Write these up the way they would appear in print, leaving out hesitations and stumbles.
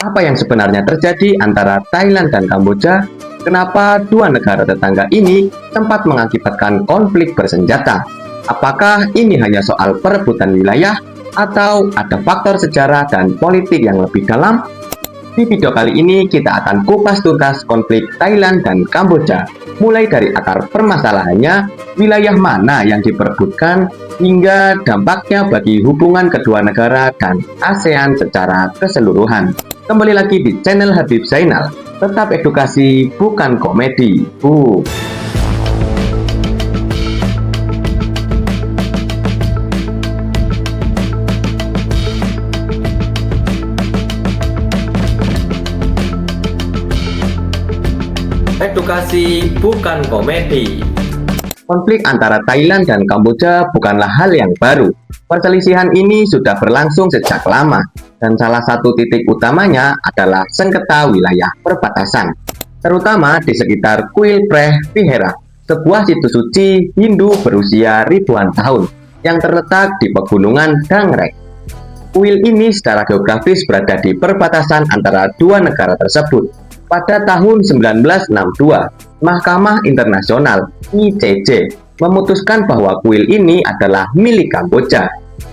Apa yang sebenarnya terjadi antara Thailand dan Kamboja? Kenapa dua negara tetangga ini sempat mengakibatkan konflik bersenjata? Apakah ini hanya soal perebutan wilayah atau ada faktor sejarah dan politik yang lebih dalam? Di video kali ini kita akan kupas tuntas konflik Thailand dan Kamboja, mulai dari akar permasalahannya, wilayah mana yang diperebutkan, hingga dampaknya bagi hubungan kedua negara dan ASEAN secara keseluruhan. Kembali lagi di channel Habib Zainal, tetap edukasi bukan komedi. Edukasi bukan komedi. Konflik antara Thailand dan Kamboja bukanlah hal yang baru. Perselisihan ini sudah berlangsung sejak lama, dan salah satu titik utamanya adalah sengketa wilayah perbatasan, terutama di sekitar Kuil Preh Vihara, sebuah situs suci Hindu berusia ribuan tahun yang terletak di pegunungan Dang Rek. Kuil ini secara geografis berada di perbatasan antara dua negara tersebut. Pada tahun 1962, Mahkamah Internasional (ICJ) memutuskan bahwa kuil ini adalah milik Kamboja.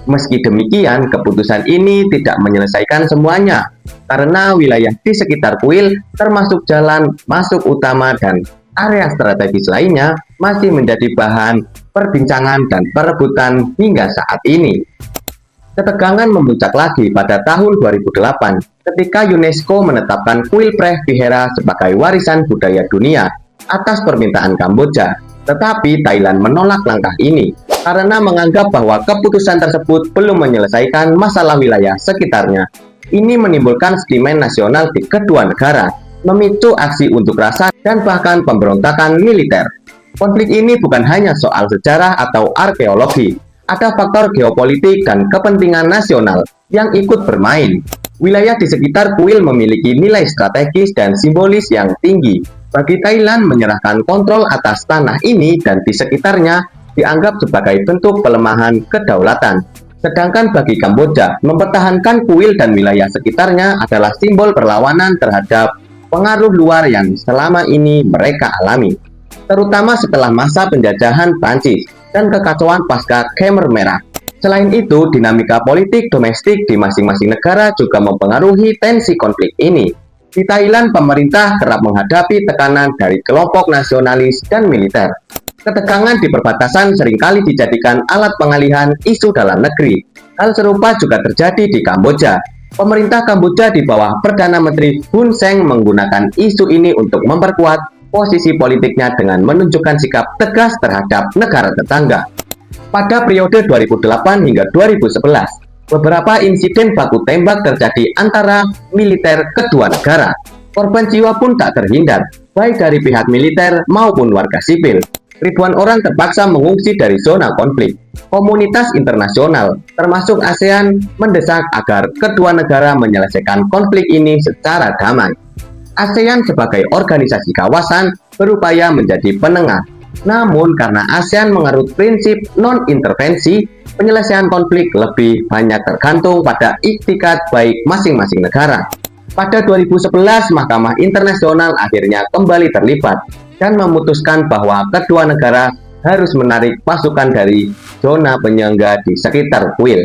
Meski demikian, keputusan ini tidak menyelesaikan semuanya, karena wilayah di sekitar kuil, termasuk jalan masuk utama dan area strategis lainnya, masih menjadi bahan perbincangan dan perebutan hingga saat ini. Ketegangan memuncak lagi pada tahun 2008 ketika UNESCO menetapkan Kuil Preh Vihara sebagai warisan budaya dunia atas permintaan Kamboja. Tetapi Thailand menolak langkah ini karena menganggap bahwa keputusan tersebut belum menyelesaikan masalah wilayah sekitarnya. Ini menimbulkan sentimen nasional di kedua negara, memicu aksi unjuk rasa dan bahkan pemberontakan militer. Konflik ini bukan hanya soal sejarah atau arkeologi. Ada faktor geopolitik dan kepentingan nasional yang ikut bermain. Wilayah di sekitar kuil memiliki nilai strategis dan simbolis yang tinggi. Bagi Thailand, menyerahkan kontrol atas tanah ini dan di sekitarnya dianggap sebagai bentuk pelemahan kedaulatan. Sedangkan bagi Kamboja, mempertahankan kuil dan wilayah sekitarnya adalah simbol perlawanan terhadap pengaruh luar yang selama ini mereka alami, terutama setelah masa penjajahan Prancis dan kekacauan pasca Khmer Merah. Selain itu, dinamika politik domestik di masing-masing negara juga mempengaruhi tensi konflik ini. Di Thailand, pemerintah kerap menghadapi tekanan dari kelompok nasionalis dan militer. Ketegangan di perbatasan seringkali dijadikan alat pengalihan isu dalam negeri. Hal serupa juga terjadi di Kamboja. Pemerintah Kamboja di bawah Perdana Menteri Hun Sen menggunakan isu ini untuk memperkuat posisi politiknya dengan menunjukkan sikap tegas terhadap negara tetangga. Pada periode 2008 hingga 2011, beberapa insiden baku tembak terjadi antara militer kedua negara. Korban jiwa pun tak terhindar, baik dari pihak militer maupun warga sipil. Ribuan orang terpaksa mengungsi dari zona konflik. Komunitas internasional, termasuk ASEAN, mendesak agar kedua negara menyelesaikan konflik ini secara damai. ASEAN sebagai organisasi kawasan berupaya menjadi penengah. Namun karena ASEAN menganut prinsip non-intervensi, penyelesaian konflik lebih banyak tergantung pada ikhtikat baik masing-masing negara. Pada 2011, Mahkamah Internasional akhirnya kembali terlibat dan memutuskan bahwa kedua negara harus menarik pasukan dari zona penyangga di sekitar kuil.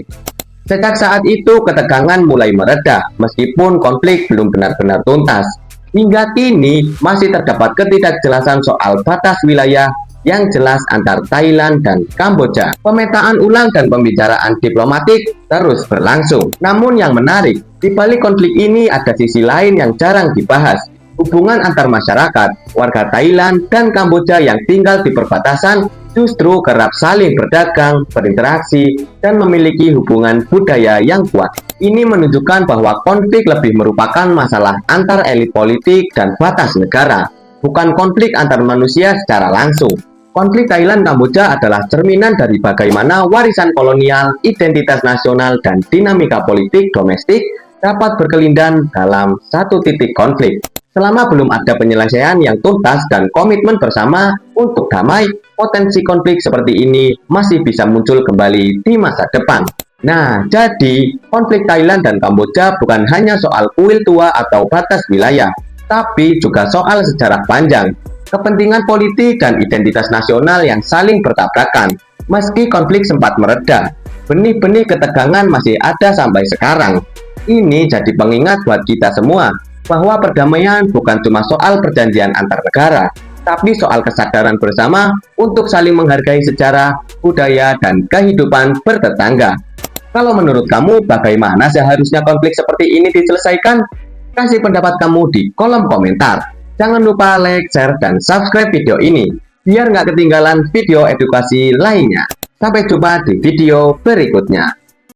Sejak saat itu, ketegangan mulai mereda meskipun konflik belum benar-benar tuntas. Hingga kini masih terdapat ketidakjelasan soal batas wilayah yang jelas antar Thailand dan Kamboja. Pemetaan ulang dan pembicaraan diplomatik terus berlangsung. Namun yang menarik, di balik konflik ini ada sisi lain yang jarang dibahas. Hubungan antar masyarakat, warga Thailand dan Kamboja yang tinggal di perbatasan justru kerap saling berdagang, berinteraksi, dan memiliki hubungan budaya yang kuat. Ini menunjukkan bahwa konflik lebih merupakan masalah antar elit politik dan batas negara, bukan konflik antar manusia secara langsung. Konflik Thailand-Kamboja adalah cerminan dari bagaimana warisan kolonial, identitas nasional, dan dinamika politik domestik dapat berkelindan dalam satu titik konflik. Selama belum ada penyelesaian yang tuntas dan komitmen bersama untuk damai, potensi konflik seperti ini masih bisa muncul kembali di masa depan. Nah, jadi konflik Thailand dan Kamboja bukan hanya soal kuil tua atau batas wilayah, tapi juga soal sejarah panjang, kepentingan politik dan identitas nasional yang saling bertabrakan. Meski konflik sempat mereda, benih-benih ketegangan masih ada sampai sekarang. Ini jadi pengingat buat kita semua bahwa perdamaian bukan cuma soal perjanjian antar negara, tapi soal kesadaran bersama untuk saling menghargai sejarah, budaya, dan kehidupan bertetangga. Kalau menurut kamu, bagaimana seharusnya konflik seperti ini diselesaikan? Kasih pendapat kamu di kolom komentar. Jangan lupa like, share, dan subscribe video ini, biar nggak ketinggalan video edukasi lainnya. Sampai jumpa di video berikutnya.